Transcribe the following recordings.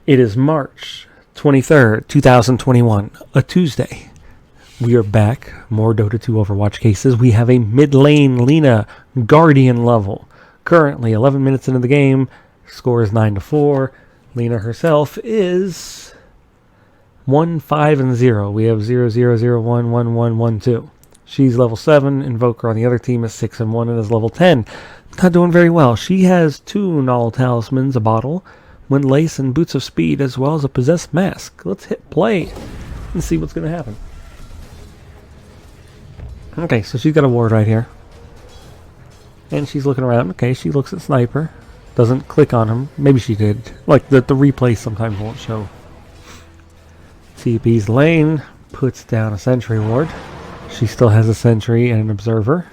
It is March 23rd, 2021, a Tuesday. We are back. More Dota 2 Overwatch cases. We have a mid lane Lina Guardian level. Currently 11 minutes into the game. Score is 9-4. Lina herself is 1-5-0. We have 0-0-0-1-1-1-1-2. She's level 7. Invoker on the other team is 6-1 and is level 10. Not doing very well. She has 2 Null Talismans, a bottle, Wind Lace, and Boots of Speed, as well as a Possessed Mask. Let's hit play and see what's going to happen. Okay, so she's got a ward right here. And she's looking around. Okay, she looks at Sniper. Doesn't click on him. Maybe she did. Like, the replay sometimes won't show. TP's lane. Puts down a sentry ward. She still has a sentry and an observer.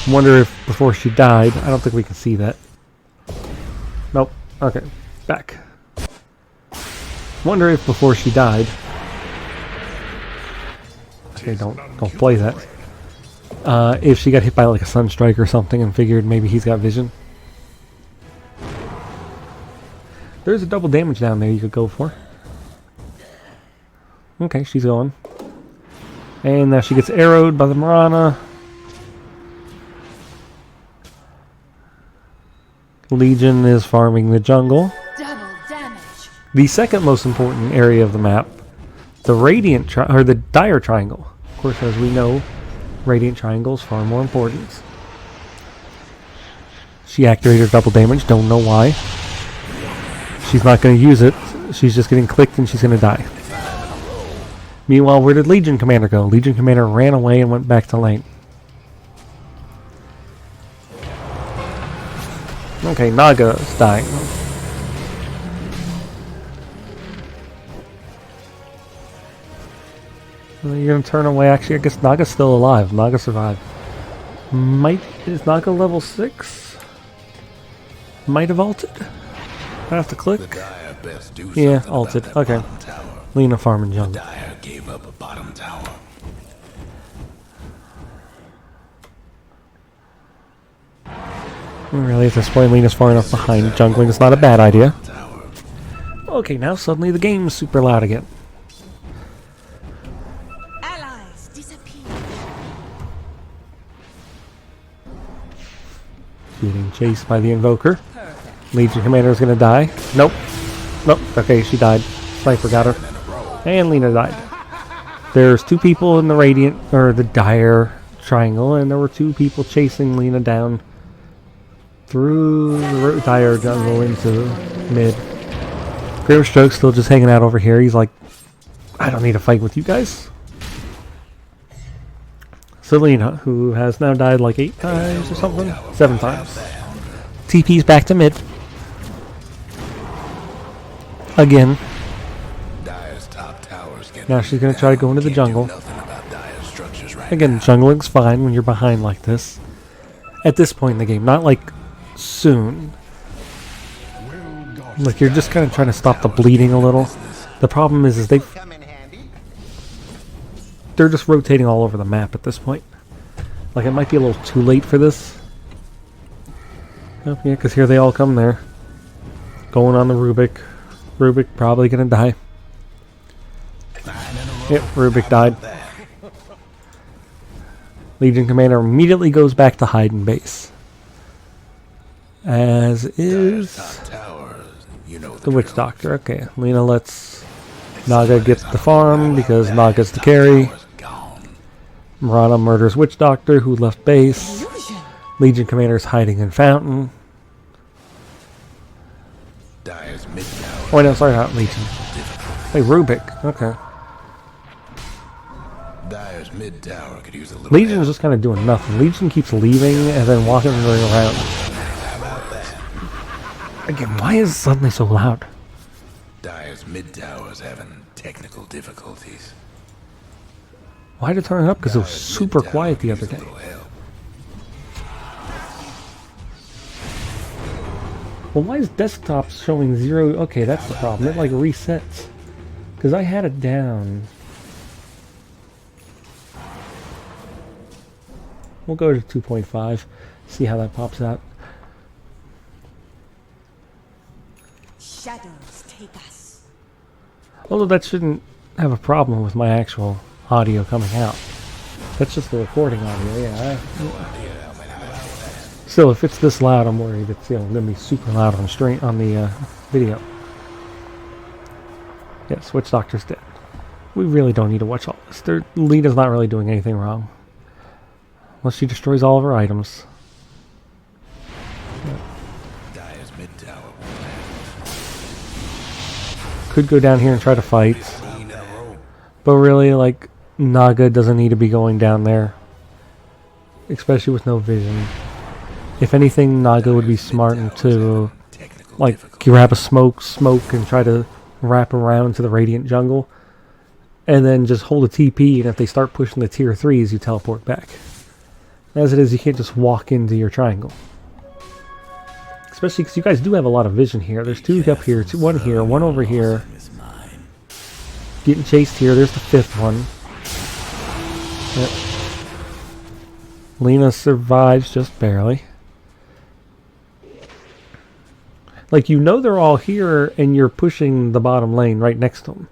Wonder if before she died... I don't think we can see that. Nope. Okay. Back. Wonder if before she died... Okay, don't play that. If she got hit by like a sunstrike or something and figured maybe he's got vision. There's a double damage down there you could go for. Okay, she's going. And now she gets arrowed by the Mirana. Legion is farming the jungle. Double damage. The second most important area of the map, the Radiant or the Dire Triangle. Of course, as we know, Radiant Triangle is far more important. She activated her double damage. Don't know why. She's not going to use it. She's just getting clicked and she's going to die. Meanwhile, where did Legion Commander go? Legion Commander ran away and went back to lane. Okay, Naga's dying. You're gonna turn away. Actually, I guess Naga's still alive. Naga survived. Is Naga level 6? Might have ulted. I have to click. Yeah, ulted. Okay. Lina farming jungle. Gave up a bottom tower. Really, at this point, Lina's far enough behind. Jungling is not a bad idea. Okay, now suddenly the game's super loud again. Allies disappear. Getting chased by the Invoker. Legion Commander is going to die. Nope. Nope. Okay, she died. Sniper got her. And Lina died. There's 2 people in the Radiant, or the Dire Triangle, and there were 2 people chasing Lina down through the Dire jungle into mid. Grimstroke's still just hanging out over here. He's like, I don't need to fight with you guys. Selena, who has now died like 8 times or something? 7 times. TP's back to mid. Again. Now she's going to try to go into the jungle. Again, jungling's fine when you're behind like this. At this point in the game, not like soon. Like, you're just kind of trying to stop the bleeding a little. The problem is they're just rotating all over the map at this point. Like, it might be a little too late for this. Oh, yeah, because here they all come there. Going on the Rubik. Rubik probably going to die. Yep, Rubik died. Legion Commander immediately goes back to hide in base. As is the Witch Doctor. Okay, Lina lets Naga get the farm because Naga's the carry. Mirana murders Witch Doctor, who left base. Legion Commander's hiding in Fountain. Oh, no, sorry, not Legion. Hey, Rubik. Okay. Mid tower could use a little Legion's just kind of doing nothing. Legion keeps leaving and then walking around. Again, why is it suddenly so loud? Dire's mid tower's having technical difficulties. Why did it turn it up? Because it was super quiet the other day. Well, why is desktop showing 0? Okay, that's the problem. It like resets. Because I had it down. We'll go to 2.5. See how that pops out. shadows take us. Although that shouldn't have a problem with my actual audio coming out. That's just the recording audio, yeah. Still, if it's this loud, I'm worried it's going to be super loud on the video. Yes, Witch Doctor's dead. We really don't need to watch all this. Lena's not really doing anything wrong. Unless she destroys all of her items. Dire's mid tower. Could go down here and try to fight. But really, like, Naga doesn't need to be going down there. Especially with no vision. If anything, Naga would be smart to, like, grab a smoke, and try to wrap around to the Radiant jungle. And then just hold a TP, and if they start pushing the tier 3s, you teleport back. As it is, you can't just walk into your triangle. Especially because you guys do have a lot of vision here. There's 2 up here, one here, one over here. Getting chased here. There's the 5th one. Yep. Lena survives just barely. Like, you know they're all here, and you're pushing the bottom lane right next to them.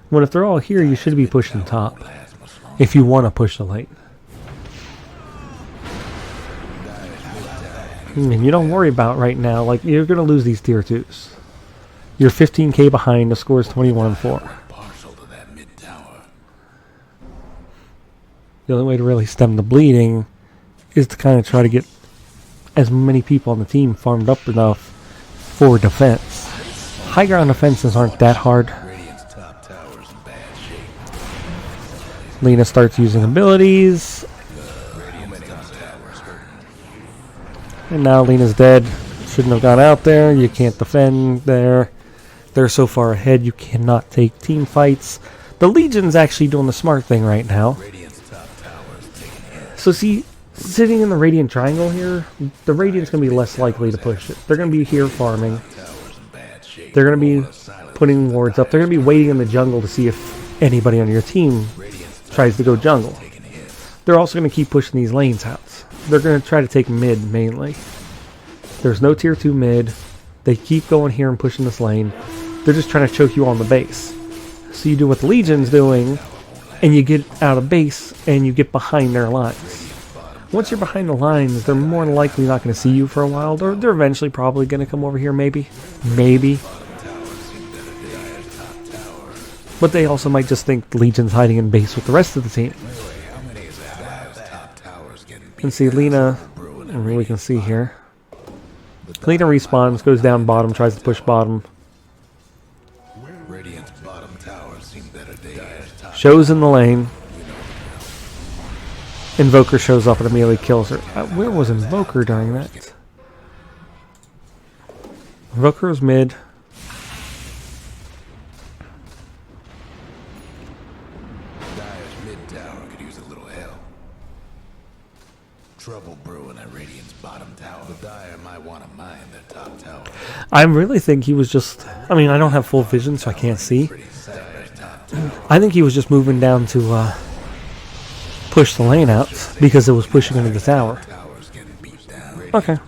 When if they're all here, you should be pushing top. If you want to push the lane. And you don't worry about right now, like, you're going to lose these tier 2s. You're 15k behind, the score is 21-4. The only way to really stem the bleeding is to kind of try to get as many people on the team farmed up enough for defense. High ground defenses aren't that hard. Lena starts using abilities. And now Lena's dead. Shouldn't have gone out there. You can't defend there. They're so far ahead you cannot take team fights. The Legion's actually doing the smart thing right now. So see, sitting in the Radiant Triangle here, the Radiant's going to be less likely to push it. They're going to be here farming. They're going to be putting wards up. They're going to be waiting in the jungle to see if anybody on your team tries to go jungle. They're also going to keep pushing these lanes out. They're going to try to take mid mainly. There's no tier 2 mid. They keep going here and pushing this lane. They're just trying to choke you on the base. So you do what the Legion's doing, and you get out of base, and you get behind their lines. Once you're behind the lines, they're more than likely not going to see you for a while. They're eventually probably going to come over here, maybe. Maybe. But they also might just think the Legion's hiding in base with the rest of the team. And see, Lena, we can see here. Lena respawns, goes down bottom, tries to push bottom. Shows in the lane. Invoker shows up and immediately kills her. Where was Invoker during that? Invoker was mid. Trouble brewing at Radiant's bottom tower. The Dire might want to mine their top tower. I really think he was just... I mean, I don't have full vision, so I can't see. I think he was just moving down to push the lane out because it was pushing into the tower. Okay.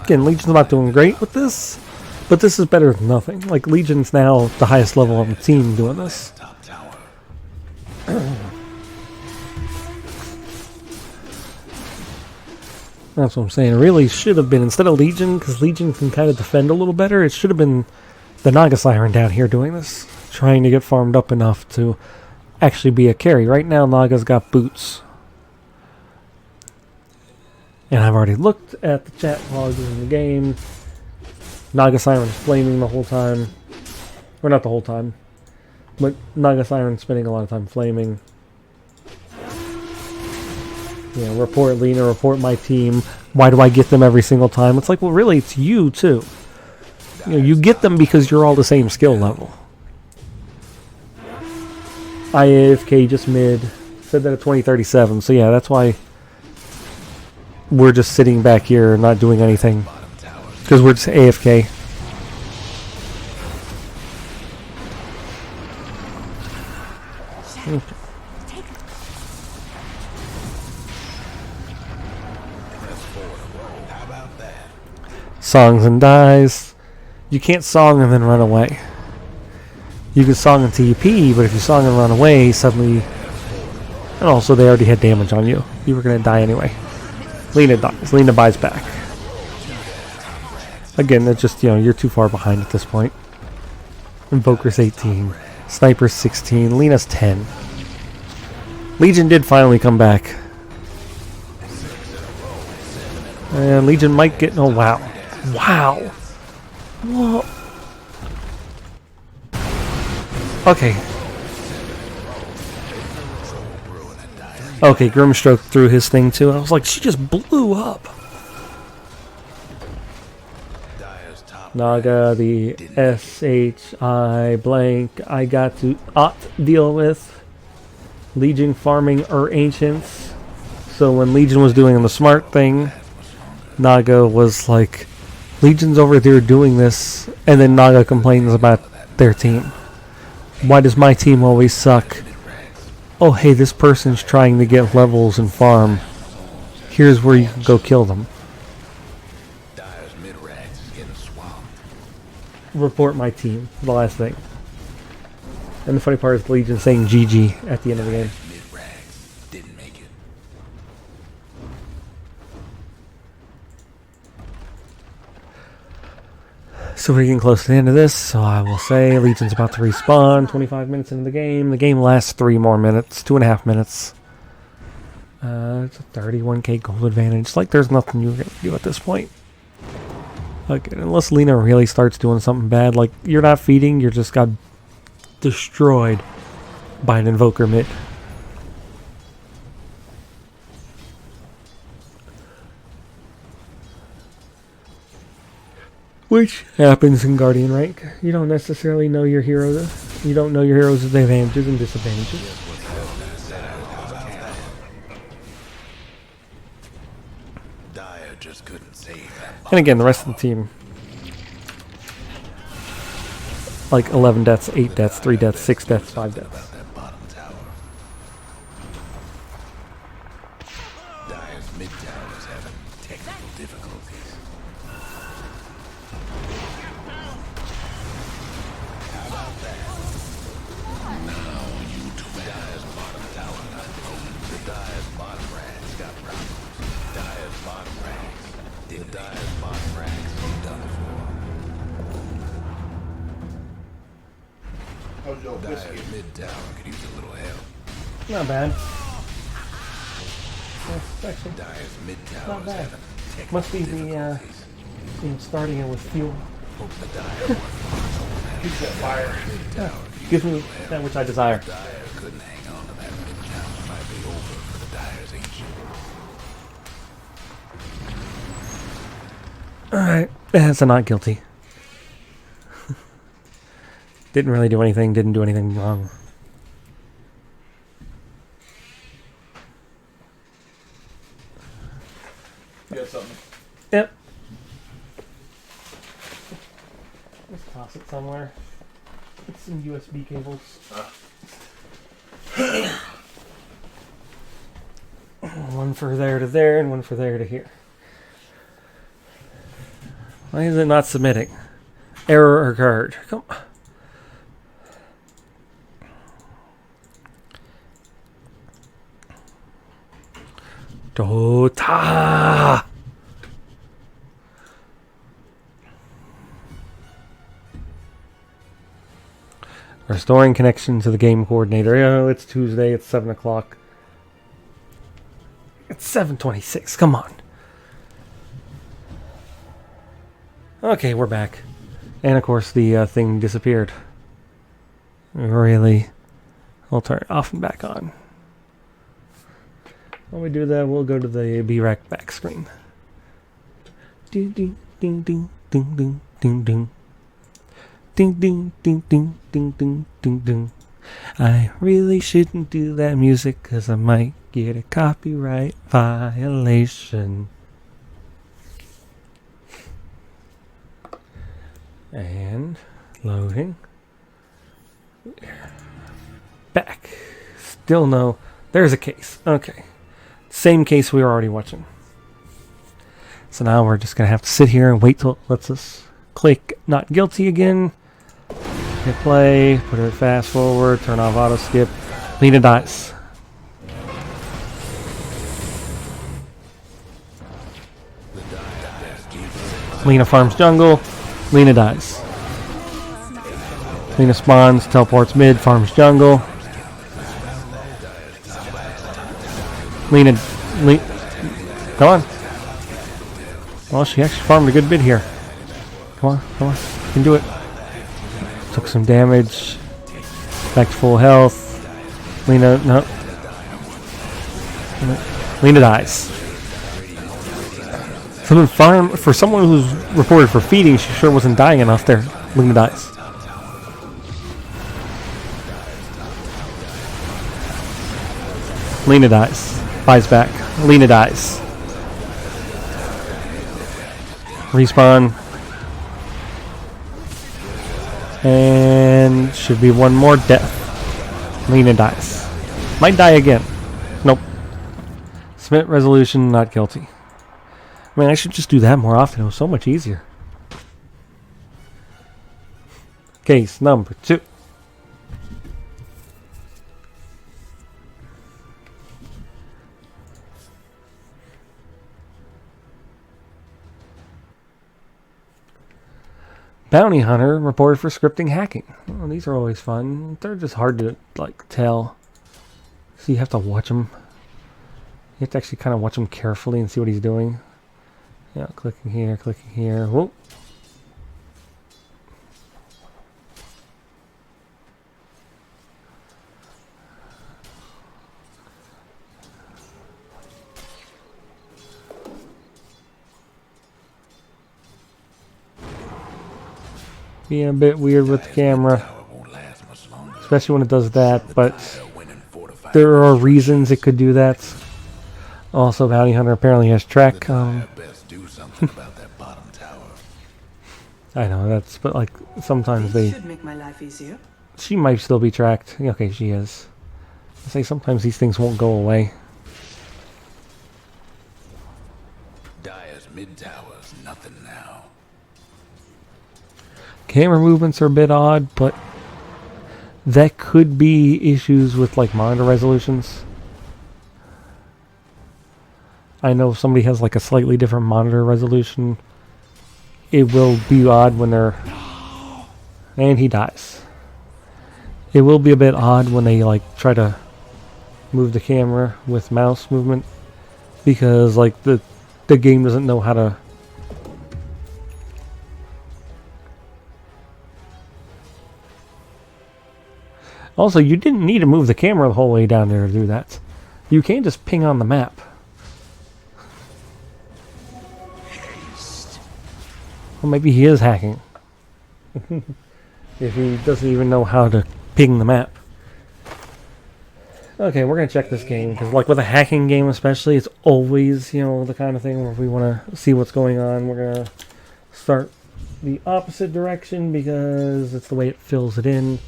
Again, Legion's not doing great with this, but this is better than nothing. Like, Legion's now the highest level on the team doing this. That's what I'm saying. It really should have been, instead of Legion, because Legion can kind of defend a little better, it should have been the Naga Siren down here doing this. Trying to get farmed up enough to actually be a carry. Right now, Naga's got boots. And I've already looked at the chat logs in the game. Naga Siren's flaming the whole time. Or not the whole time. But Naga Siren's spending a lot of time flaming. Yeah, report Lena, report my team. Why do I get them every single time? It's like, well, really, it's you, too. You know, you get them because you're all the same skill level. IAFK just mid. Said that at 2037. So, yeah, that's why we're just sitting back here not doing anything. Because we're just AFK. Songs and dies. You can't song and then run away. You can song until you pee, but if you song and run away, suddenly... And also, they already had damage on you. You were going to die anyway. Lina dies. Lina buys back. Again, that's just, you're too far behind at this point. Invoker's 18. Sniper's 16. Lina's 10. Legion did finally come back. And Legion might get... Oh, wow. Wow. Whoa. Okay. Okay, Grimstroke threw his thing too. I was like, she just blew up. Naga, the SHI blank, I got to deal with. Legion farming Ancients. So when Legion was doing the smart thing, Naga was like, Legion's over there doing this, and then Naga complains about their team. Why does my team always suck? Oh, hey, this person's trying to get levels and farm. Here's where you can go kill them. Report my team, the last thing. And the funny part is Legion saying GG at the end of the game. So we're getting close to the end of this, so I will say Legion's about to respawn 25 minutes into the game. The game lasts 3 more minutes, 2.5 minutes. It's a 31k gold advantage. Like, there's nothing you can do at this point. Like, unless Lina really starts doing something bad, like, you're not feeding, you just got destroyed by an Invoker mid. Which happens in Guardian rank. You don't necessarily know your heroes. You don't know your heroes' advantages and disadvantages. And again, the rest of the team. Like 11 deaths, 8 deaths, 3 deaths, 6 deaths, 5 deaths. Mid-tower could use a little help. Not bad. Yeah, actually, not bad. Must be the starting it with fuel. He's got fire. Yeah. Gives me that which I desire. Couldn't hang on to that mid-tower. Might be over for the Dyer's ancient. Alright, that's a not guilty. Didn't really do anything, didn't do anything wrong. You got something? Yep. Let's toss it somewhere. It's some USB cables. One for there to there and one for there to here. Why is it not submitting? Error occurred. Come on. Dota! Restoring connection to the game coordinator. Oh, it's Tuesday. It's 7 o'clock. It's 7:26. Come on. Okay, we're back. And of course the thing disappeared. Really? I'll turn it off and back on. When we do that, we'll go to the BRAC back screen. Ding ding ding ding ding ding ding ding. Ding ding ding ding ding ding ding ding. I really shouldn't do that music because I might get a copyright violation. And loading. Back. Still no. There's a case. Okay. Same case we were already watching. So now we're just gonna have to sit here and wait till it lets us click not guilty again. Hit play, put it fast forward, turn off auto skip. Lena dies. Lena farms jungle. Lena dies. Lena spawns, teleports mid, farms jungle. Lena, come on. Well, she actually farmed a good bit here. Come on, come on. You can do it. Took some damage. Back to full health. Lena, no. Lena dies. For someone who's reported for feeding, she sure wasn't dying enough there. Lena dies. Lena dies. Buys back. Lena dies. Respawn. And should be one more death. Lena dies. Might die again. Nope. Submit resolution, not guilty. Man, I should just do that more often. It was so much easier. Case number 2. Bounty Hunter reported for scripting hacking. Oh, these are always fun. They're just hard to tell. So you have to watch them. You have to actually kind of watch him carefully and see what he's doing. Yeah, clicking here, clicking here. Whoa. Being a bit weird with the camera. Especially when it does that, but there are reasons it could do that. Also, Bounty Hunter apparently has track. I know, but like sometimes they should make my life easier. She might still be tracked. Okay, she is. I say sometimes these things won't go away. Dyer's mid tower's nothing now. Camera movements are a bit odd, but that could be issues with like monitor resolutions. I know if somebody has like a slightly different monitor resolution, it will be odd when they're... And he dies. It will be a bit odd when they like try to move the camera with mouse movement, because like the game doesn't know how to... Also, you didn't need to move the camera the whole way down there to do that. You can't just ping on the map. Well, maybe he is hacking. If he doesn't even know how to ping the map. Okay, we're going to check this game, because like with a hacking game especially, it's always, you know, the kind of thing where if we want to see what's going on, we're going to start the opposite direction, because it's the way it fills it in.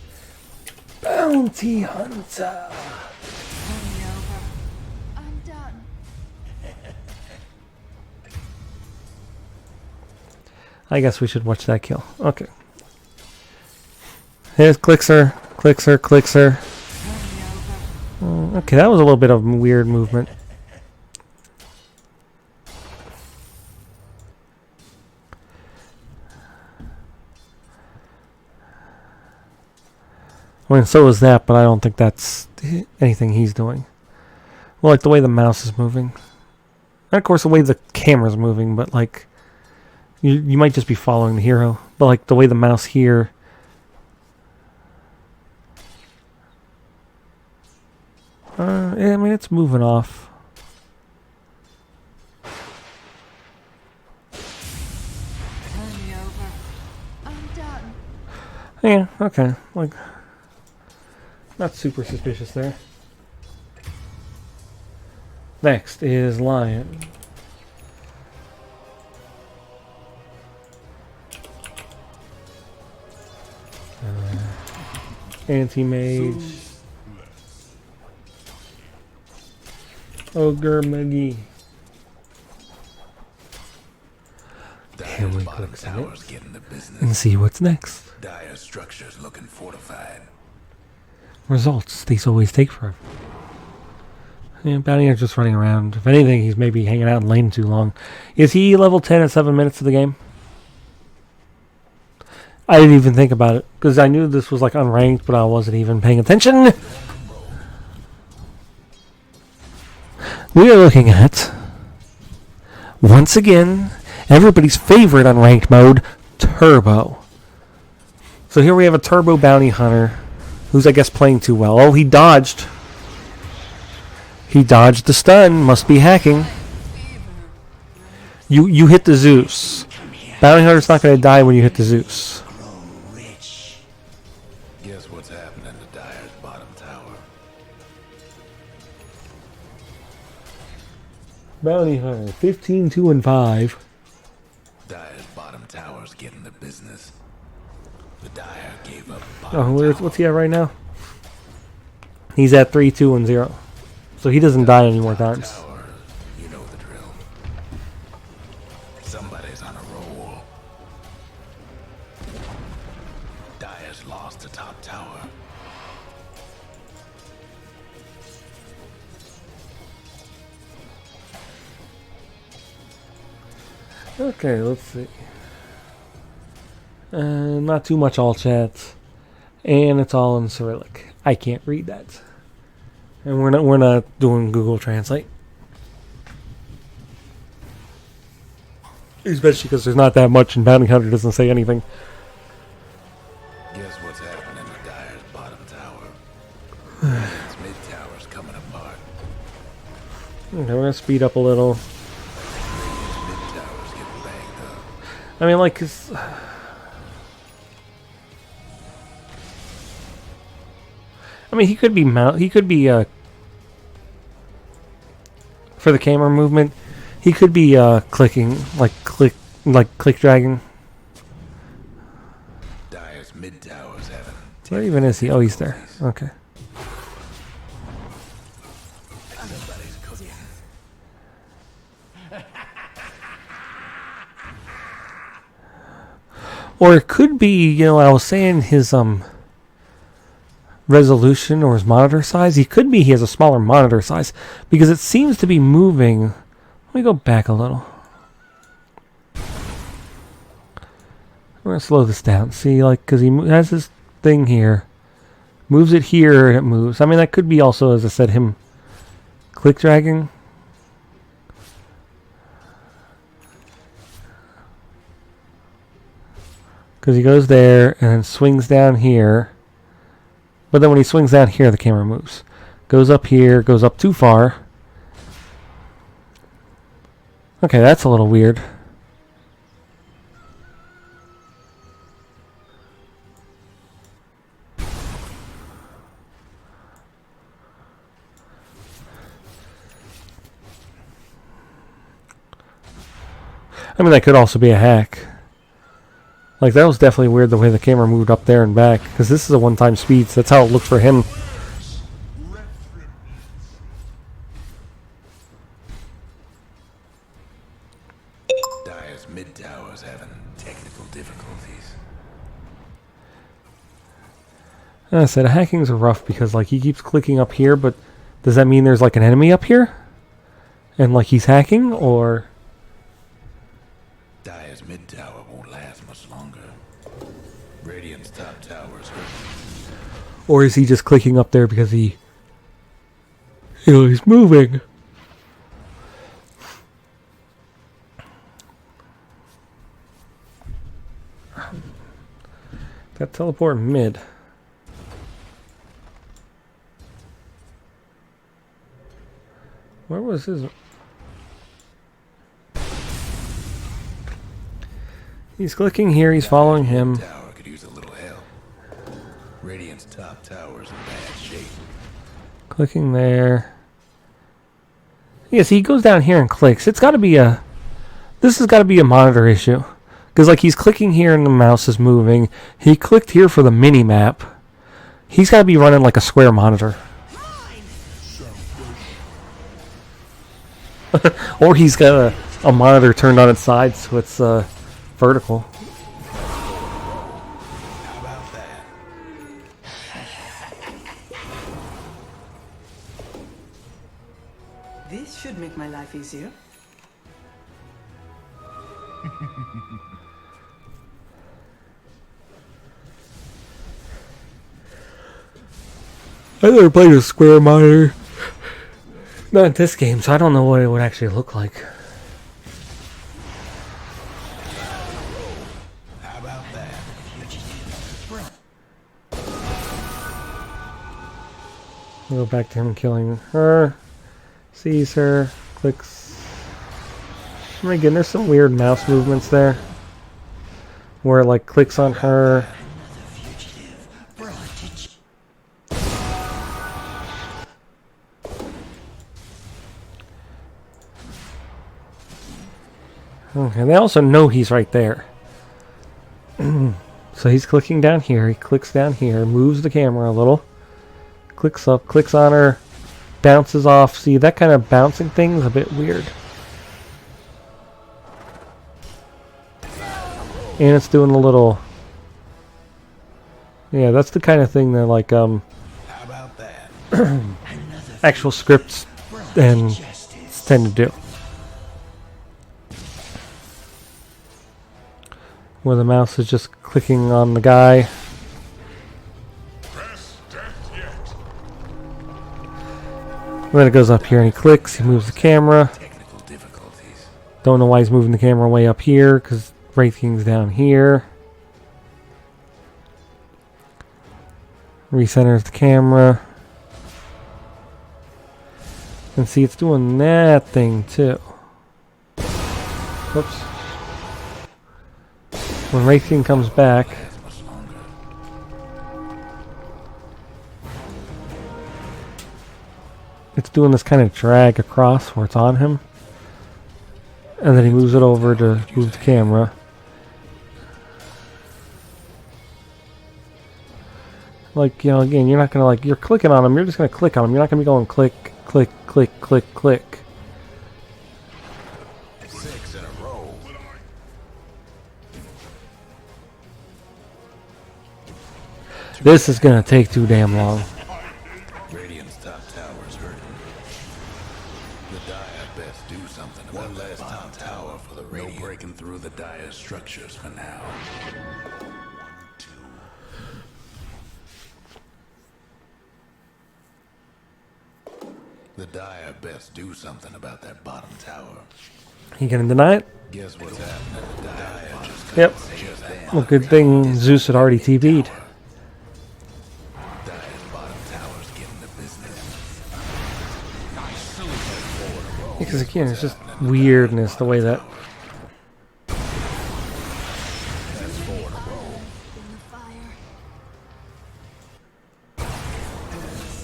Bounty Hunter! I'm done. I guess we should watch that kill. Okay. Here's clicks her, clicks her, clicks her. Okay, that was a little bit of weird movement. I mean, so is that, but I don't think that's anything he's doing. Well, like the way the mouse is moving. And of course the way the camera's moving, but like... You might just be following the hero. But like the way the mouse here... yeah, I mean, it's moving off. I'm done. Yeah, okay. Like, not super suspicious there. Next is Lion. Anti-mage. Ogre McGee. And Dire's we bottom click tower's submit getting the business. and see what's next. Dire's structure's looking fortified. Results. These always take forever. Yeah, Bounty Hunter's just running around. If anything, he's maybe hanging out in lane too long. Is he level 10 at 7 minutes of the game? I didn't even think about it, because I knew this was like unranked, but I wasn't even paying attention. We are looking at, once again, everybody's favorite unranked mode, Turbo. So here we have a Turbo Bounty Hunter, who's I guess playing too well. Oh, he dodged. He dodged the stun. Must be hacking. You hit the Zeus. Bounty Hunter's not going to die when you hit the Zeus. Guess what's happening to Dire's bottom tower? Bounty Hunter, 15, 2, and 5. Dire's bottom tower's getting the business. The Dire gave up Oh, bottom what's he at right now? He's at 3, 2, and 0. So he doesn't die any more times. tower. You know the drill. Somebody's on a roll. Dire's lost the top tower. Okay, let's see. Not too much all chat, and it's all in Cyrillic. I can't read that, and we're not doing Google Translate, especially because there's not that much, and Bounty Hunter doesn't say anything. Guess what's happening to Dire's bottom tower? Its mid tower's coming apart. Okay, we're gonna speed up a little. Mid tower's getting banged up. I mean, like, 'cause I mean, he could be for the camera movement. He could be clicking, click dragging. Dire's mid tower's having. Where even is he? Oh, he's there. Okay. Somebody's cooking. Or it could be, I was saying his resolution or his monitor size. He could be he has a smaller monitor size because it seems to be moving. Let me go back a little. We're gonna slow this down. See, because he has this thing here, moves it here, and it moves. I mean, that could be also, as I said, him click dragging. Because he goes there and then swings down here. But then when he swings down here, the camera moves. Goes up here, goes up too far. Okay, that's a little weird. I mean, that could also be a hack. Like, that was definitely weird the way the camera moved up there and back. Because this is a one-time speed, so that's how it looked for him. Dire's mid tower's having technical difficulties. As I said, hacking's rough because, he keeps clicking up here, but does that mean there's, an enemy up here? And, he's hacking, or... Dire's mid tower won't last much longer. Radiant's top tower's hurt. Or is he just clicking up there because he... he's moving? Got teleport mid. Where was his... He's clicking here, he's following him. Tower could use a little help. Radiant's top tower's in bad shape. Clicking there. Yes, he goes down here and clicks. It's got to be a... This has got to be a monitor issue. Because, he's clicking here and the mouse is moving. He clicked here for the mini-map. He's got to be running a square monitor. Or he's got a monitor turned on its side, so it's vertical. How about that? This should make my life easier. I never played a square monitor. Not this game, so I don't know what it would actually look like. How about that? We'll go back to him killing her. Sees her. Clicks. Oh my goodness, there's some weird mouse movements there. Where it like clicks on her. Okay, they also know he's right there. So he's clicking down here. He clicks down here, moves the camera a little. Clicks up, clicks on her, bounces off. See, that kind of bouncing thing is a bit weird. And it's doing a little... Yeah, that's the kind of thing that, like, How about that? actual scripts and tend to do. Where the mouse is just clicking on the guy. And then it goes up here and he clicks, he moves the camera. Technical difficulties. Don't know why he's moving the camera way up here, because rating's down here. Recenters the camera. And see, it's doing that thing too. Whoops. When racing comes back, it's doing this kind of drag across where it's on him. And then he moves it over to move the camera. Like, you know, again, you're not going to, like, you're clicking on him, you're just going to click on him. You're not going to be going click, click, click, click, click. 6 in a row. This is going to take too damn long. Radiant's top tower's hurting. The Dire best do something about one last top tower for the Radiant. No breaking through the Dire structures for now. 1, 2. The Dire best do something about that bottom tower. You going to deny it? Guess what's happening? The Dire just Yep. just then. Well, good thing Zeus had already TP'd. Dire's bottom tower's getting the business. Because again, it's just weirdness the way that... That's 4 in a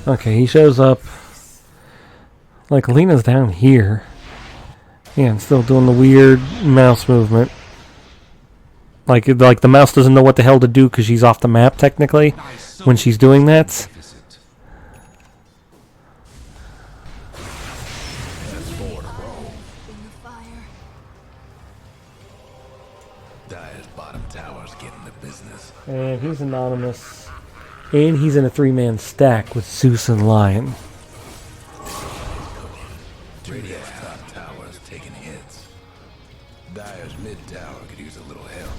row. Okay, he shows up. Like, Lena's down here. Yeah, and still doing the weird mouse movement. Like the mouse doesn't know what the hell to do because she's off the map, technically, when she's doing that. That's 4 in a row. Dire's bottom tower's getting the business. And he's anonymous. And he's in a 3-man stack with Zeus and Lion. Radiant's top tower's taking hits. Dire's mid tower could use a little help.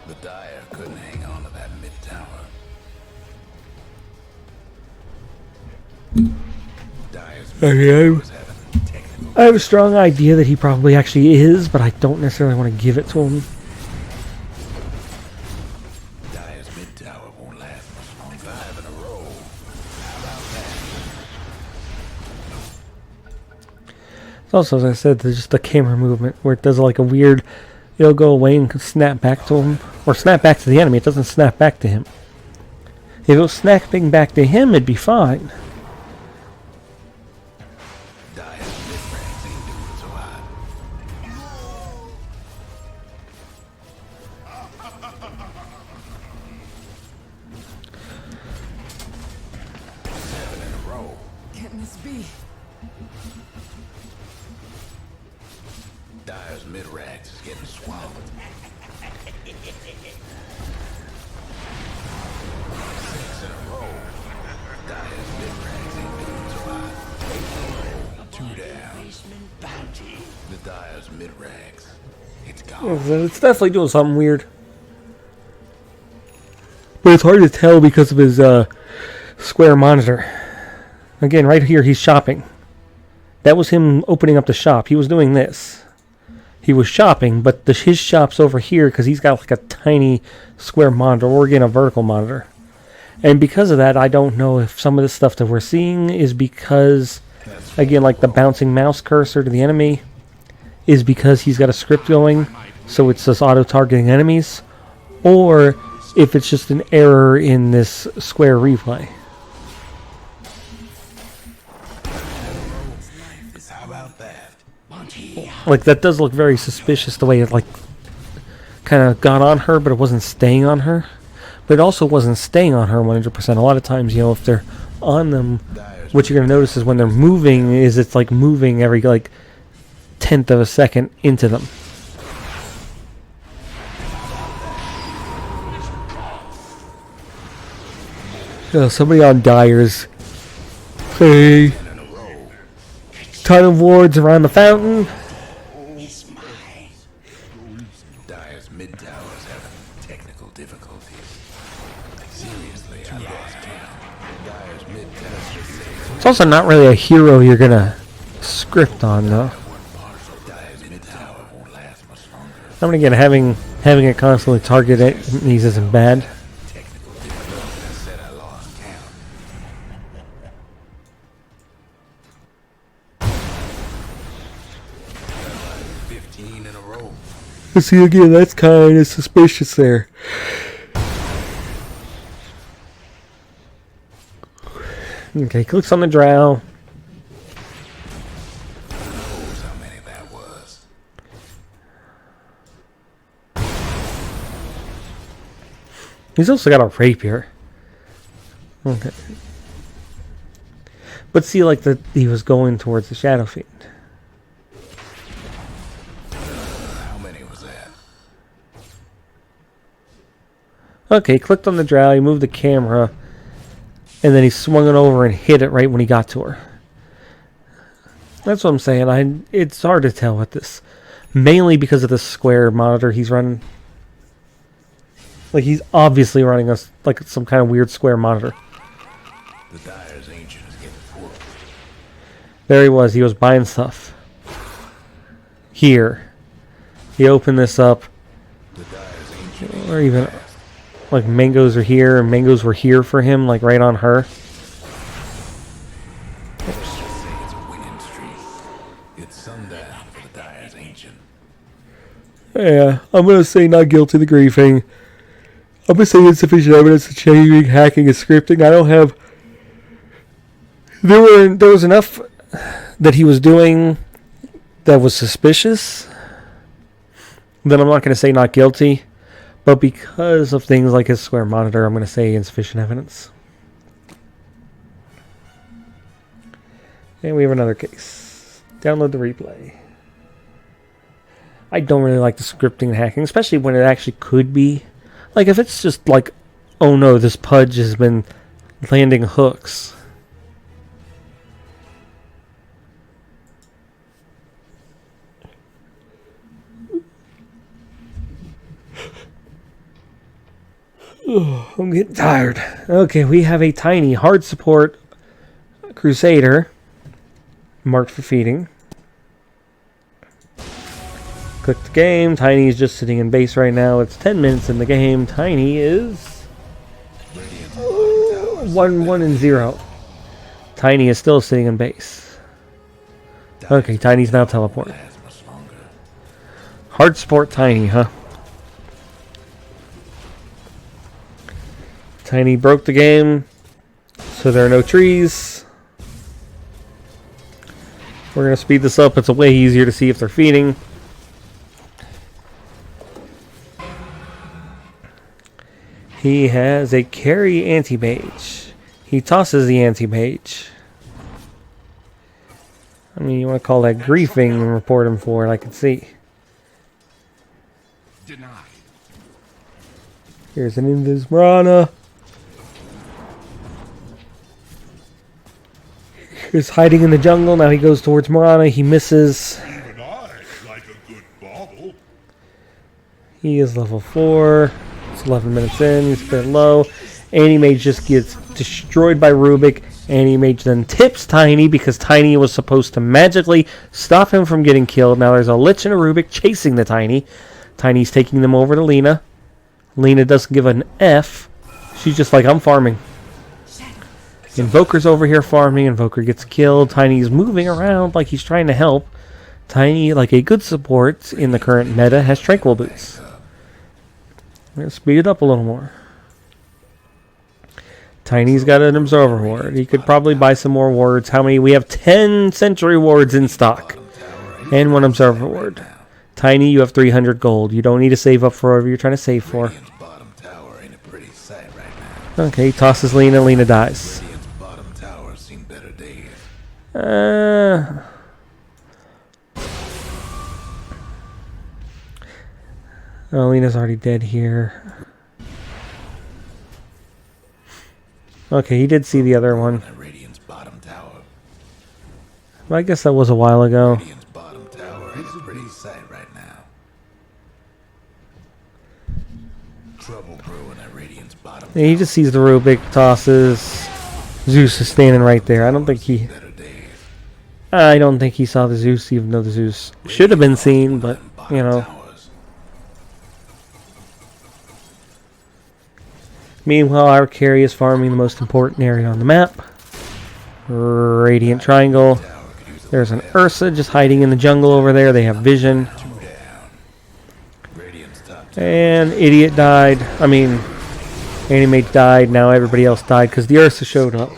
The Dire couldn't hang on to that mid tower. Dire's mid Okay, tower's having technical. I have a strong idea that he probably actually is, but I don't necessarily want to give it to him. Dire's mid tower won't last much longer. 5 in a row. How about that? It's also, as I said, there's just a camera movement where it does like a weird... It'll go away and snap back to him. Or snap back to the enemy. It doesn't snap back to him. If it was snapping back to him, it'd be fine. Dire's mid range ain't doing so hot. Seven in a row. Can this be? Dire's mid-ranks is getting swallowed. 6 in a row. Dire's mid-ranks ain't doing so hot. 2 down. The Dire's mid-ranks. It's gone. It's definitely doing something weird. But it's hard to tell because of his square monitor. Again, right here, he's shopping. That was him opening up the shop. He was doing this. He was shopping, but his shop's over here because he's got like a tiny square monitor, or again, a vertical monitor. And because of that, I don't know if some of the stuff that we're seeing is because, again, like the bouncing mouse cursor to the enemy is because he's got a script going, so it's just auto-targeting enemies, or if it's just an error in this square replay. How about that? Like, that does look very suspicious, the way it, like, kind of got on her, but it wasn't staying on her. But it also wasn't staying on her 100%. A lot of times, you know, if they're on them, what you're going to notice is when they're moving, is it's, like, moving every, like, tenth of a second into them. Somebody on Dyer's say ton of wards around the fountain. Dyer's mid-tower's having technical difficulties. Seriously, I lost count. Dyer's mid-tower. It's also not really a hero you're gonna script on, though. Dyer's mid-tower won't last much longer. I mean, again, having it constantly target enemies isn't bad. Technical difficulties. I said I lost count. Like 15 in a row. See, again, that's kind of suspicious there. Okay, clicks on the drow. Knows how many that was. He's also got a rapier. Okay. But see, like, he was going towards the Shadow Fiend. How many was that? Okay, clicked on the drow, he moved the camera, and then he swung it over and hit it right when he got to her. That's what I'm saying. It's hard to tell with this. Mainly because of the square monitor he's running. Like, he's obviously running like some kind of weird square monitor. The Dyer's ancient is getting poor. There he was. He was buying stuff. Here. He opened this up. The Dyer's ancient. Or even, like, mangoes are here, and mangoes were here for him, like, right on her. Let's just say it's a winning streak. It's sundown for the Dyer's ancient. Yeah, I'm going to say not guilty of the griefing. I'm going to say insufficient evidence of changing, hacking, and scripting. I don't have... There was enough that he was doing that was suspicious that I'm not going to say not guilty. But because of things like his square monitor, I'm going to say insufficient evidence. And we have another case. Download the replay. I don't really like the scripting and hacking, especially when it actually could be. Like, if it's just like, oh no, this Pudge has been landing hooks. I'm getting tired. Okay, we have a tiny hard support Crusader marked for feeding. Click the game. Tiny is just sitting in base right now. It's 10 minutes in the game. Tiny is 1-1-0. Tiny is still sitting in base. Okay, Tiny's now teleporting. Hard support Tiny, huh? Tiny broke the game, so there are no trees. We're going to speed this up. It's way easier to see if they're feeding. He has a carry anti-mage. He tosses the anti-mage. I mean, you want to call that griefing and report him for it, I can see. denied. Here's an Invis Marana. He's hiding in the jungle. Now he goes towards Marana. He misses. Even I like a good bauble. He is level 4. It's 11 minutes in. He's a bit low. Anti-Mage just gets destroyed by Rubik. Anti-Mage then tips Tiny because Tiny was supposed to magically stop him from getting killed. Now there's a Lich and a Rubik chasing the Tiny. Tiny's taking them over to Lina. Lina doesn't give an F. She's just like, I'm farming. Invoker's over here farming. Invoker gets killed. Tiny's moving around like he's trying to help. Tiny, like a good support in the current meta, has Tranquil Boots. I'm going to speed it up a little more. Tiny's got an Observer Ward. He could probably buy some more wards. How many? We have 10 Sentry Wards in stock. And 1 Observer Ward. Tiny, you have 300 gold. You don't need to save up for whatever you're trying to save for. Okay, he tosses Lina. Lina dies. Oh, Lina's already dead here. Okay, he did see the other one. But I guess that was a while ago. Yeah, he just sees the Rubik, tosses. Zeus is standing right there. I don't think he saw the Zeus, even though the Zeus should have been seen, but, you know. Meanwhile, our carry is farming the most important area on the map. Radiant Triangle. There's an Ursa just hiding in the jungle over there. They have vision. And Idiot died. I mean, Anti-Mage died. Now everybody else died because the Ursa showed up.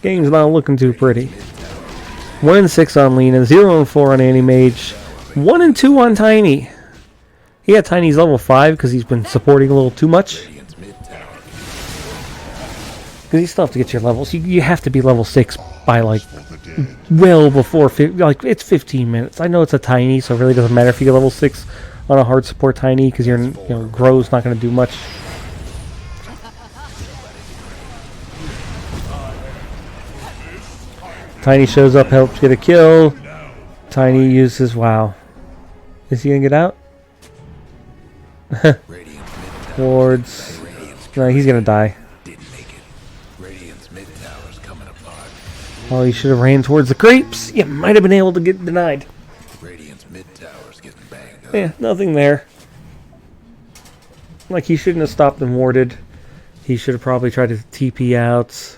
Game's not looking too pretty. 1-6 on Lina, 0-4 on Anti-Mage, 1-2 on Tiny. Yeah, Tiny's level 5 because he's been supporting a little too much. Because you still have to get your levels. You have to be level 6 by like well before like it's 15 minutes. I know it's a Tiny, so it really doesn't matter if you get level 6 on a hard support Tiny because your Grow's not going to do much. Tiny shows up, helps get a kill. Tiny uses, wow. Is he gonna get out? Wards. No, he's gonna die. Oh, he should have ran towards the creeps. You might have been able to get denied. Yeah, nothing there. Like, he shouldn't have stopped and warded. He should have probably tried to TP out.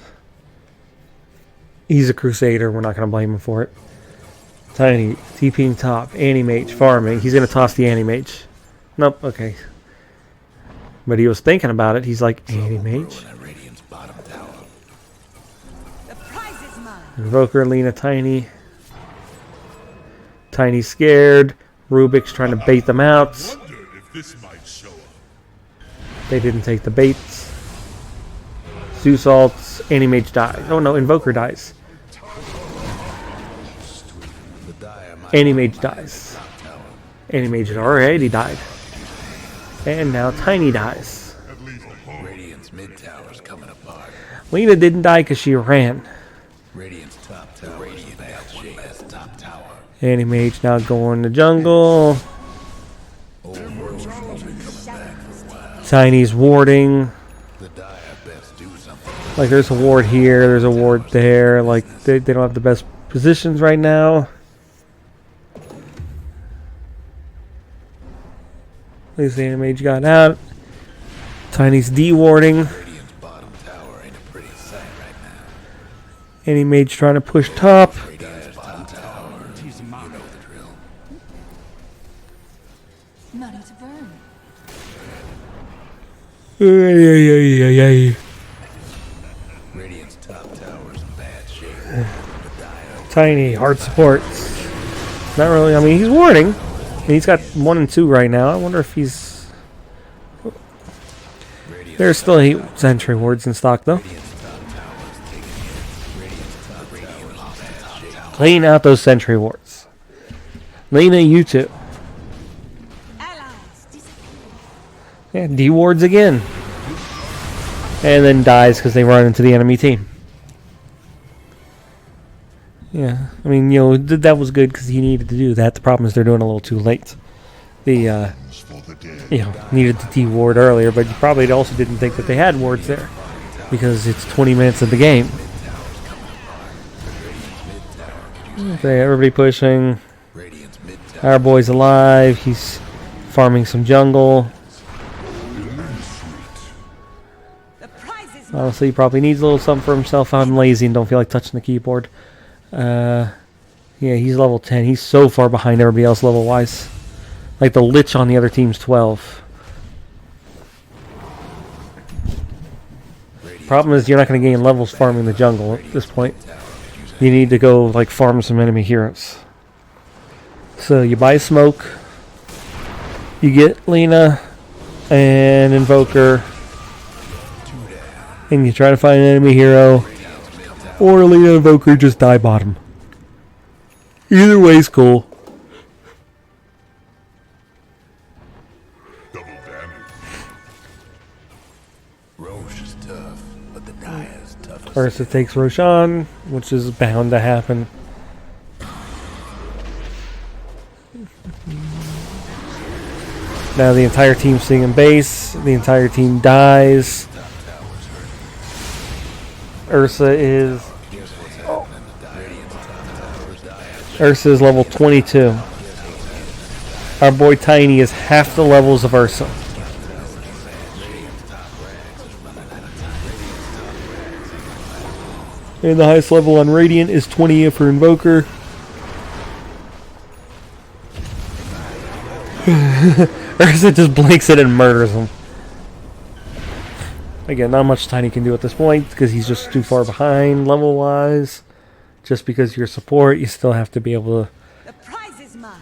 He's a Crusader. We're not going to blame him for it. Tiny, TPing top, Anti-Mage, farming. He's going to toss the Anti-Mage. Nope, okay. But he was thinking about it. He's like, Anti-Mage? Invoker, Lina, Tiny. Tiny's scared. Rubik's trying to bait them out. They didn't take the baits. Zeus ults. Anti-Mage dies. Oh no, Invoker dies. Anti-Mage dies. Anti-Mage had already died. And now Tiny dies. Lina didn't die because she ran. Anti-Mage now going to jungle. Tiny's warding. Like, there's a ward here, there's a ward there. Like, they don't have the best positions right now. At least the Anti-Mage got out. Tiny's de-warding. Anti-Mage trying to push top. Tiny, hard support. Not really, I mean, he's warding. And he's got 1 and 2 right now. I wonder if he's... There's still 8 Sentry wards in stock, though. Clean out those sentry wards. Lena, you too. Yeah, D wards again. And then dies because they run into the enemy team. Yeah, I mean, you know, that was good because he needed to do that. The problem is they're doing it a little too late. The, you know, needed to D ward earlier, but you probably also didn't think that they had wards there because it's 20 minutes of the game. Okay, everybody pushing. Our boy's alive. He's farming some jungle. Honestly, he probably needs a little something for himself. I'm lazy and don't feel like touching the keyboard. Yeah, he's level 10. He's so far behind everybody else level-wise. Like the Lich on the other team's 12. Problem is, you're not going to gain levels farming the jungle at this point. You need to go like farm some enemy heroes. So you buy smoke. You get Lena and Invoker. And you try to find an enemy hero. Or Lena and Invoker just die bottom. Either way's cool. Double damage. Roche is tough, but the Dire is tough. First it takes Roshan, which is bound to happen. Now the entire team's sitting in base. The entire team dies. Ursa is... Ursa is level 22. Our boy Tiny is half the levels of Ursa. And the highest level on Radiant is 20 for Invoker. Ursa just blinks it and murders him. Again, not much Tiny can do at this point because he's just too far behind level-wise. Just because you're support, you still have to be able to... The prize is mine.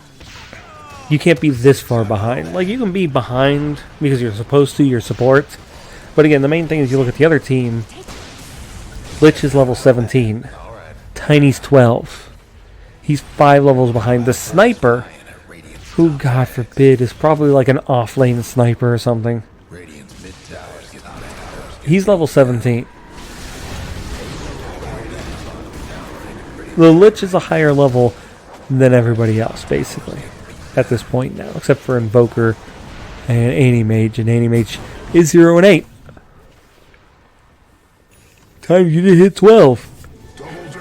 You can't be this far behind. Like, you can be behind because you're supposed to, your support. But again, the main thing is you look at the other team. Lich is level 17. Tiny's 12. He's 5 levels behind. The sniper, who, God forbid, is probably like an off-lane sniper or something. He's level 17. The Lich is a higher level than everybody else, basically, at this point now, except for Invoker and Anti-Mage, and Anti-Mage is 0 and 8. Time you to hit 12. Double damage.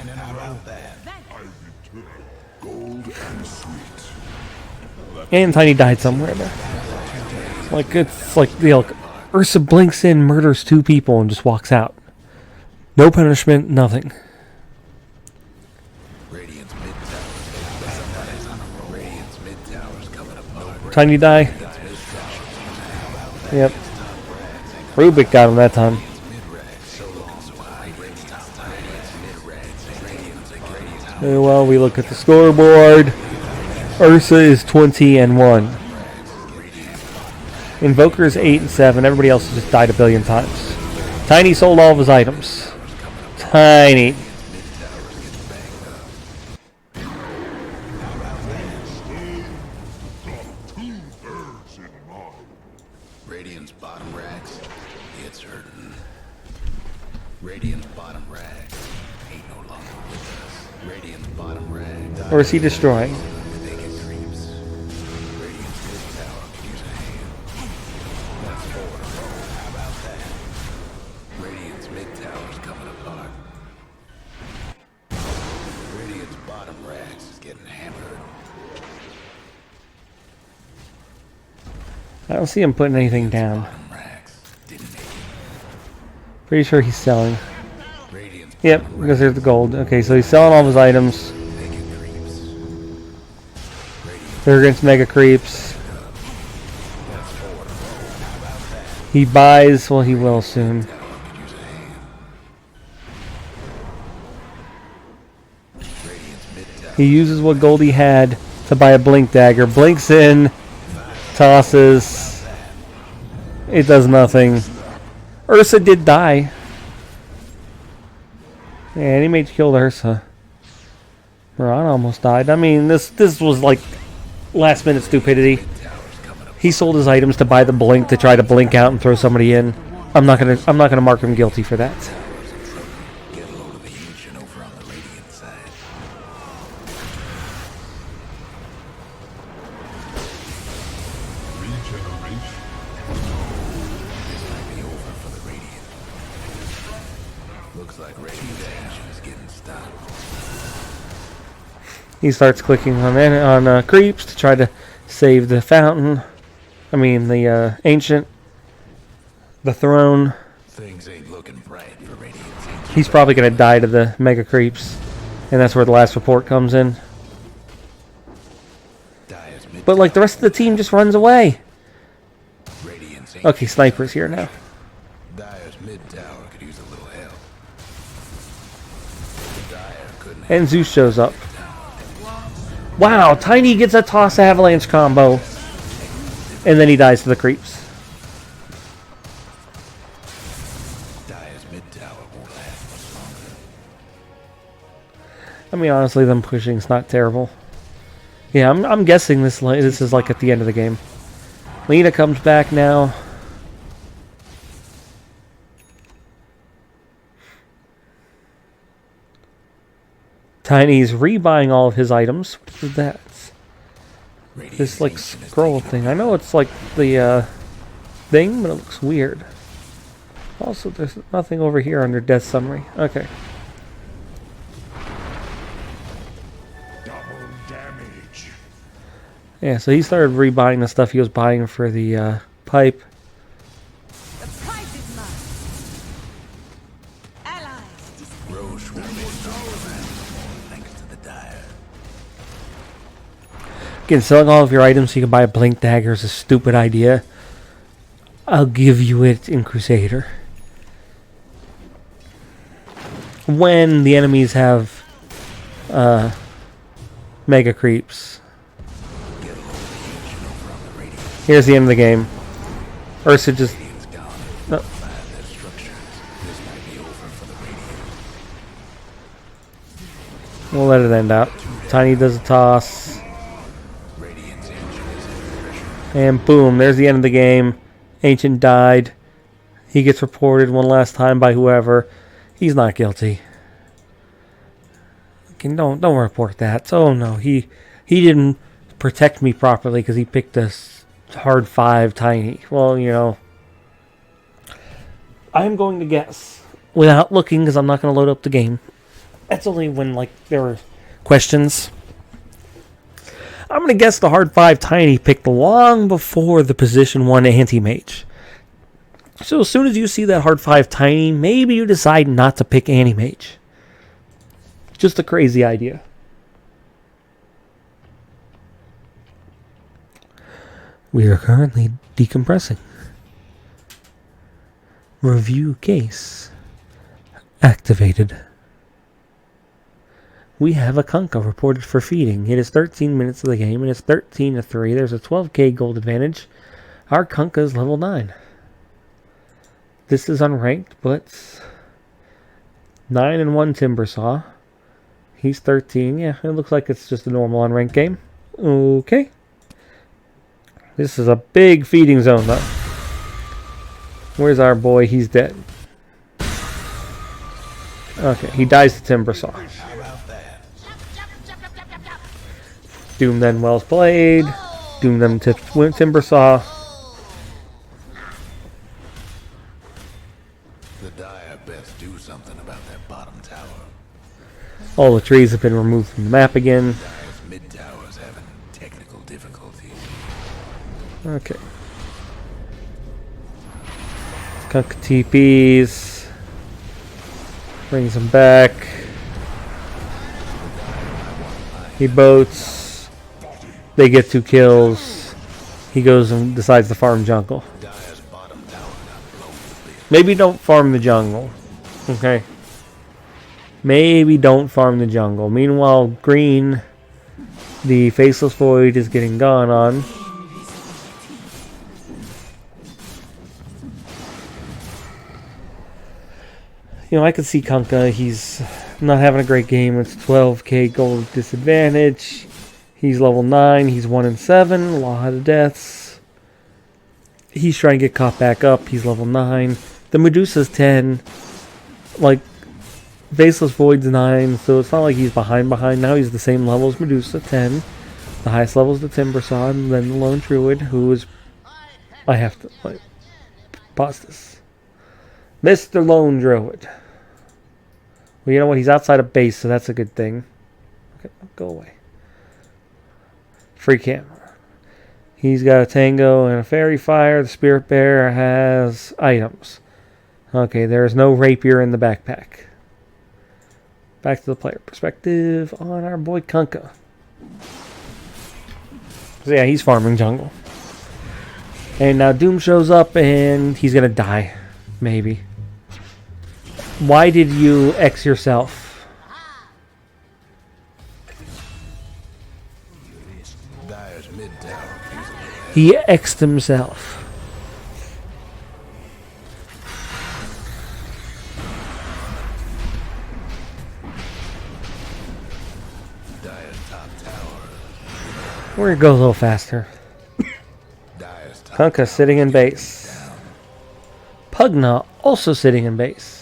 I return. Gold and sweet. And Tiny died somewhere there. Like, it's like, you know, Ursa blinks in, murders 2 people, and just walks out. No punishment, nothing. Tiny die. Yep. Rubik got him that time. Very well, we look at the scoreboard. Ursa is 20 and 1. Invoker is 8 and 7. Everybody else has just died a billion times. Tiny sold all of his items. Tiny. Radiant's bottom racks, it's hurting. Radiant's bottom racks ain't no longer with us. Radiant's bottom racks. Or is he destroying? They get creeps. Radiant's mid tower could use a hand. That's 4. How about that? Radiant's mid tower's coming apart. Radiant's bottom racks is getting hammered. I don't see him putting anything down. Bottom racks didn't make it. Pretty sure he's selling. Radiant's Yep, because there's the gold. Okay, so he's selling all of his items. they get creeps. They're against mega creeps. He buys, well, he will soon. He uses what gold he had to buy a blink dagger. Blinks in, tosses. It does nothing. Ursa did die. And he made killed Ursa. Ron almost died. I mean, this was like last minute stupidity. He sold his items to buy the blink to try to blink out and throw somebody in. I'm not gonna mark him guilty for that. Get a load of the ancient over on the radiant side. Regeneration. This might be over for the radiant. Looks like radiant action is getting stopped. He starts clicking on creeps to try to save the fountain. I mean the ancient, the throne. Things ain't looking bright for radiant's ancient. He's probably gonna die to the mega creeps, and that's where the last report comes in. Dire's mid But like the rest of the team just runs away. radiant's ancient. Okay, sniper's here now. Dire's mid tower could use a little help. Dire couldn't And Zeus shows up. Wow, Tiny gets a toss avalanche combo. And then he dies to the creeps. Dire's mid tower won't last much longer. I mean, honestly, them pushing's not terrible. Yeah, I'm guessing this is like at the end of the game. Lena comes back now. Tiny's rebuying all of his items. What is that? This like scroll thing. I know it's like the thing, but it looks weird. Also, there's nothing over here under death summary. Okay. Double damage. Yeah, so he started rebuying the stuff he was buying for the pipe. The prize is mine. Allies disappear. Roche will make thanks to the Dire. Again, selling all of your items so you can buy a blink dagger is a stupid idea. I'll give you it in Crusader. When the enemies have mega creeps. Here's the end of the game. Ursa just... Radiant's gone. No. Find their structures. This might be over for the radiant. We'll let it end out. Tiny does a toss. Radiant's ancient is under pressure. And boom, there's the end of the game. Ancient died. He gets reported one last time by whoever. He's not guilty. Okay, don't report that. Oh no, he didn't protect me properly because he picked a hard 5 Tiny. Well, you know, I'm going to guess without looking because I'm not going to load up the game. That's only when like there were questions. I'm going to guess the hard 5 Tiny picked long before the position 1 anti-mage. So as soon as you see that hard 5 Tiny, maybe you decide not to pick anti-mage. Just a crazy idea. We are currently decompressing. Review case activated. We have a Kunkka reported for feeding. It is 13 minutes of the game, and it's 13-3. There's a 12k gold advantage. Our Kunkka is level 9. This is unranked, but 9-1 Timbersaw. He's 13. Yeah, it looks like it's just a normal unranked game. Okay. This is a big feeding zone, though. Where's our boy? He's dead. Okay, he dies to Timbersaw. How about that? Doom then Wells played. Doom them to Timbersaw. The Dire best do something about that bottom tower. All the trees have been removed from the map again. Dire's mid tower's having technical difficulties. Okay. Kunkka TPs. Brings him back. He boats. They get 2 kills. He goes and decides to farm jungle. Dire's bottom tower got blown to bits. Maybe don't farm the jungle. Okay. Maybe don't farm the jungle. Meanwhile, green, the Faceless Void is getting gone on. You know, I could see Kunkka. He's Not having a great game. It's 12k gold disadvantage. He's level 9. He's 1 and 7. A lot of deaths. He's trying to get caught back up. He's level 9. The Medusa's 10. Like, Faceless Void's 9, so it's not like he's behind. Now he's the same level as Medusa, 10. The highest level is the Timbersaw, and then the Lone Druid, who is... I have to, like, pause this. Mr. Lone Druid. Well, you know what? He's outside of base, so that's a good thing. Okay, go away. Free camera. He's got a Tango and a Fairy Fire. The Spirit Bear has items. Okay, there's no Rapier in the backpack. Back to the player perspective on our boy Kunkka. So yeah, he's farming jungle. And now Doom shows up and he's gonna die. Maybe. Why did you X yourself? Dire's mid tower. He X'd himself. Dire's top tower. We're gonna go a little faster. Dire's top Kunkka sitting in base. Pugna also sitting in base.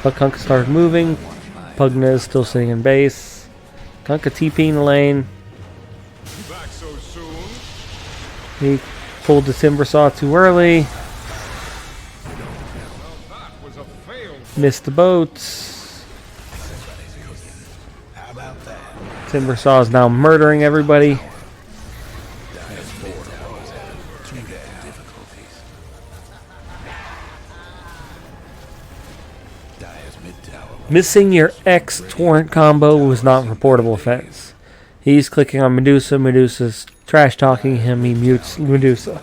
But Kunkka started moving. Pugna is still sitting in base. Kunkka TP in the lane. Back so soon? He pulled the Timbersaw too early. Well, that was a fail. Missed the boats. How about that? Timbersaw is now murdering everybody. Dire's four towers have 2 damn difficulties. Dire's mid tower. Missing your X torrent combo was not a reportable offense. He's clicking on Medusa. Medusa's trash talking him. He mutes Medusa.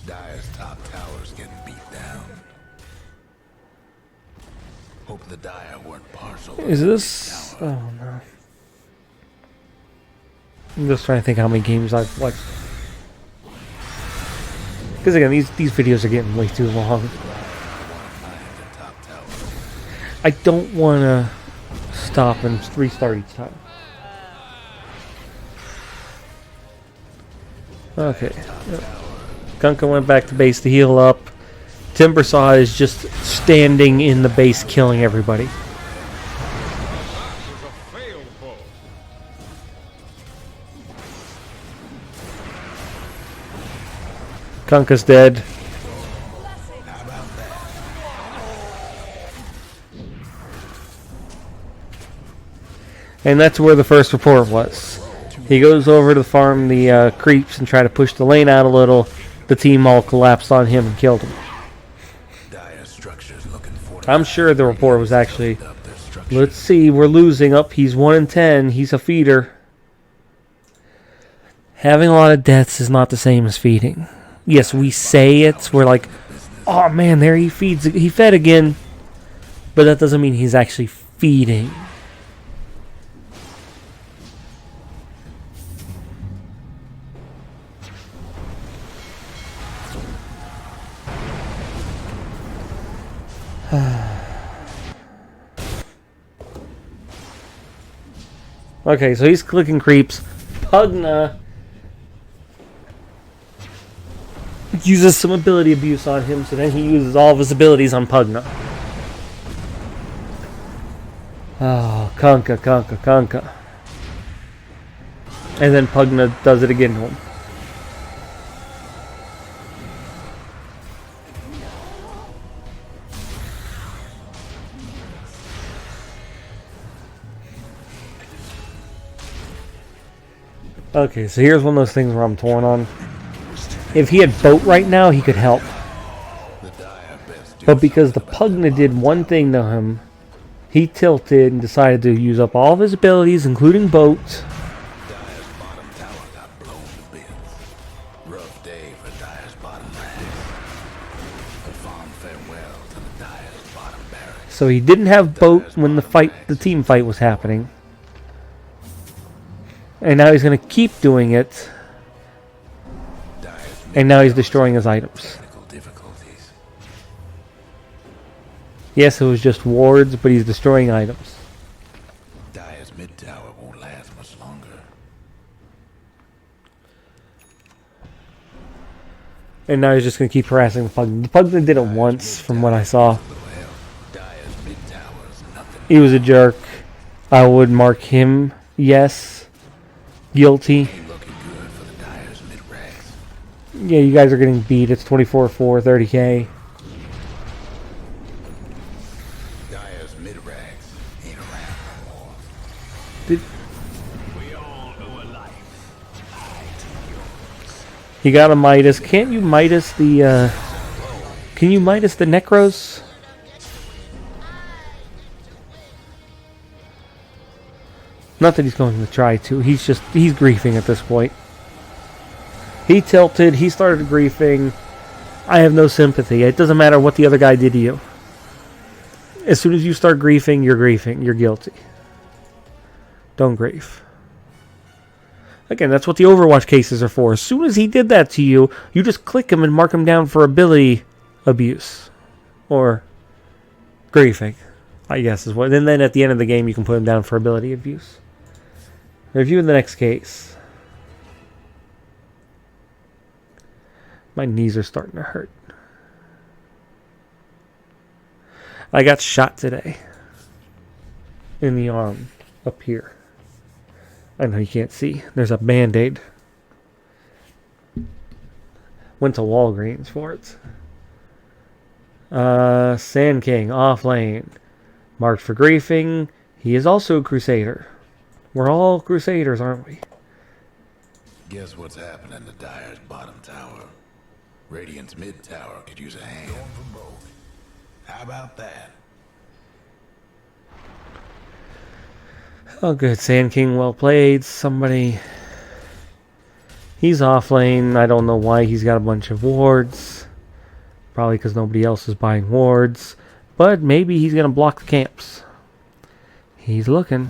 Dire's top tower's getting beat down. Hope the Dire weren't partial. Is this? Oh no. I'm just trying to think how many games I've watched. Because again, these videos are getting way too long. I don't want to stop and restart each time. Okay. Kunkka went back to base to heal up. Timbersaw is just standing in the base killing everybody. That was a fail pull. Kunkka's dead. And that's where the first report was. He goes over to farm the creeps and try to push the lane out a little. The team all collapsed on him and killed him. Dire structures looking for. I'm sure the report was actually, let's see, we're losing up. He's 1 in 10. He's a feeder. Having a lot of deaths is not the same as feeding. Yes, we say it. We're like, oh man, there he feeds. He fed again. But that doesn't mean he's actually feeding. Okay, so he's clicking creeps. Pugna uses some ability abuse on him, so then he uses all of his abilities on Pugna. Oh, Kunkka. And then Pugna does it again to him. Okay, so here's one of those things where I'm torn on. If he had boat right now, he could help. But because the Pugna did one thing to him, he tilted and decided to use up all of his abilities, including boat. Dire's bottom tower got blown to bits. Rough day for Dire's bottom ranks. A fond farewell to the Dire's bottom barracks. So he didn't have boat when the team fight was happening. And now he's going to keep doing it. And now he's destroying his items. Technical difficulties. Yes, it was just wards, but he's destroying items. Dire's mid tower won't last much longer. And now he's just going to keep harassing the Pug. The Pugman did it once, from what I saw. Dire's mid tower is nothing. He was a jerk. I would mark him, yes, guilty. Ain't looking good for the Dire's mid rags. Yeah, you guys are getting beat. It's 24-4, 30k. Dire's mid rags ain't around no more. Did, We all owe a life. you got a Midas. Can't you Midas the, can you Midas the Necros? Not that he's going to try to. He's griefing at this point. He tilted. He started griefing. I have no sympathy. It doesn't matter what the other guy did to you. As soon as you start griefing, you're griefing. You're guilty. Don't grief. Again, that's what the Overwatch cases are for. As soon as he did that to you, you just click him and mark him down for ability abuse. Or griefing, I guess is what. And then at the end of the game, you can put him down for ability abuse. Reviewing the next case. My knees are starting to hurt. I got shot today. In the arm. Up here. I know you can't see. There's a band-aid. Went to Walgreens for it. Sand King, off lane. Marked for griefing. He is also a Crusader. We're all Crusaders, aren't we? Guess what's happening to Dire's bottom tower? Radiant's mid tower could use a hand. Going for both. How about that? Oh, good. Sand King, well played. Somebody... He's off lane. I don't know why he's got a bunch of wards. Probably because nobody else is buying wards. But maybe he's going to block the camps. He's looking.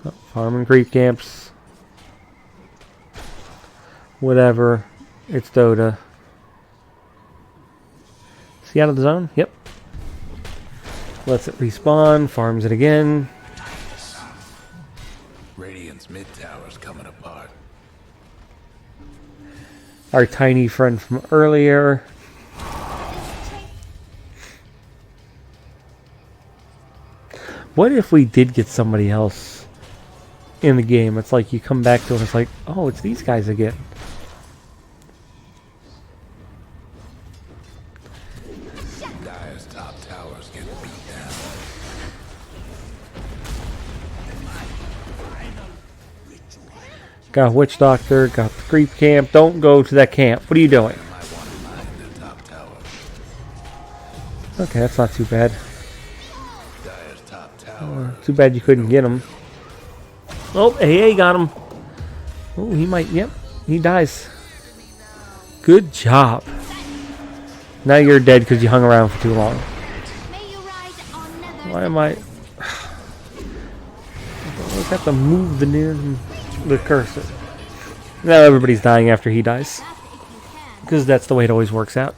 Oh, farming creep camps. Whatever. It's Dota. Is he out of the zone? Yep. Lets it respawn. Farms it again. Radiant's mid tower's coming apart. Our tiny friend from earlier. What if we did get somebody else in the game? It's like you come back to it and it's like, oh, it's these guys again. Dire's top tower's getting beat down. Got Witch Doctor, got the creep camp. Don't go to that camp. What are you doing? Might want to mine the top tower. Okay, that's not too bad. Dire's top tower. Too bad you couldn't get him. Oh, AA got him. Oh, he might. Yep, he dies. Good job. Now you're dead because you hung around for too long. Why am I... I have to move the cursor. Now everybody's dying after he dies. Because that's the way it always works out.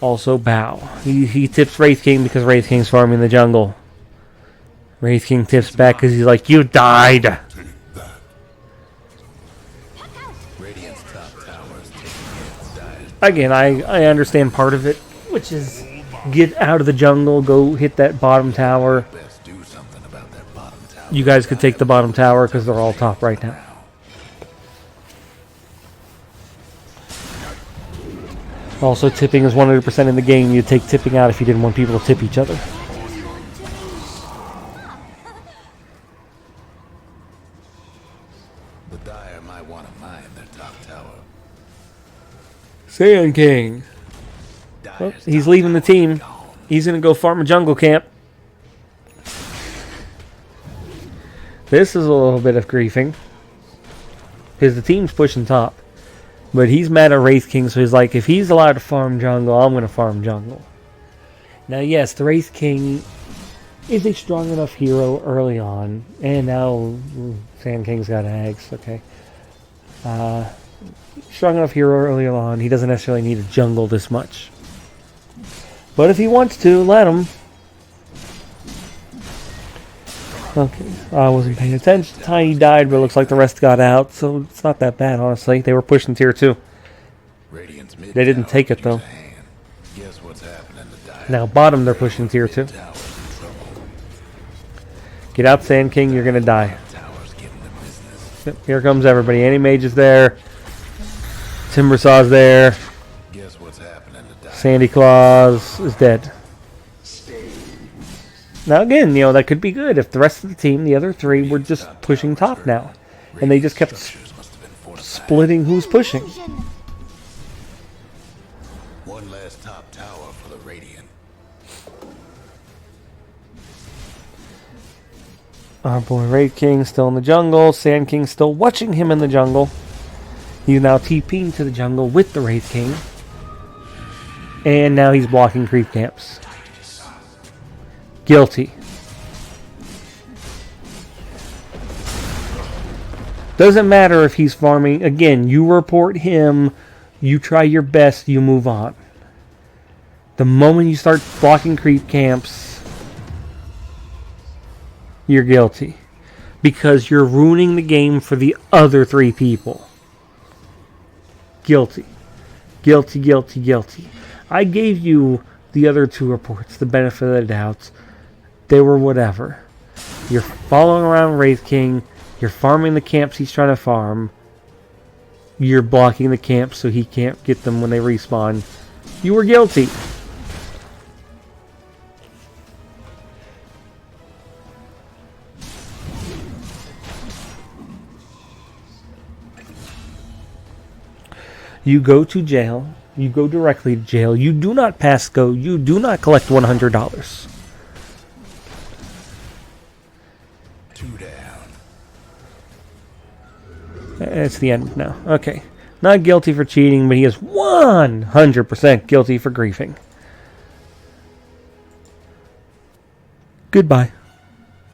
Also, Bow. He tips Wraith King because Wraith King's farming the jungle. Wraith King tips back because he's like, you died! Radiant's top tower's taking hits. Dire's Again, I understand part of it, which is get out of the jungle, go hit that bottom tower. best do something about that bottom tower. You guys could take the bottom tower because they're all top right now. Also, tipping is 100% in the game. You'd take tipping out if you didn't want people to tip each other. The Dire might want to mine their top tower. Sand King. Oh, Dire's he's top leaving the tower's team. gone. He's going to go farm a jungle camp. This is a little bit of griefing. Because the team's pushing top. But he's mad at Wraith King, so he's like, if he's allowed to farm jungle, I'm going to farm jungle. Now, yes, the Wraith King is a strong enough hero early on. And now Sand King's got Ags, okay. Strong enough hero early on. He doesn't necessarily need to jungle this much. But if he wants to, let him. Okay, I wasn't paying attention. Tiny died, but it looks like the rest got out, so it's not that bad, honestly. They were pushing tier 2. Radiant's mid They didn't tower take it, use though. a hand. Guess what's happening to Dire? Now, bottom, they're pushing tier 2. Tower's in trouble. Get out, Sand King, you're gonna die. Tower's getting the business. Yep, here comes everybody. Anti-Mage is there. Timbersaw's there. Guess what's happening to Dire? Sandy Claus is dead. Now again, that could be good if the rest of the team, the other 3, were just pushing top now. And they just kept Structures must have been fortified. splitting who's pushing. One last top tower for the Radiant. Our boy Raid King still in the jungle. Sand King still watching him in the jungle. He's now TPing to the jungle with the Raid King. And now he's blocking creep camps. Guilty. Doesn't matter if he's farming. Again, you report him. You try your best. You move on. The moment you start blocking creep camps, you're guilty. Because you're ruining the game for the other 3 people. Guilty. Guilty, guilty, guilty. I gave you the other 2 reports the benefit of the doubt. They were whatever. You're following around Wraith King. You're farming the camps he's trying to farm. You're blocking the camps so he can't get them when they respawn. You were guilty. You go to jail. You go directly to jail. You do not pass go. You do not collect $100. 2 down. It's the end now. Okay. Not guilty for cheating, but he is 100% guilty for griefing. Goodbye.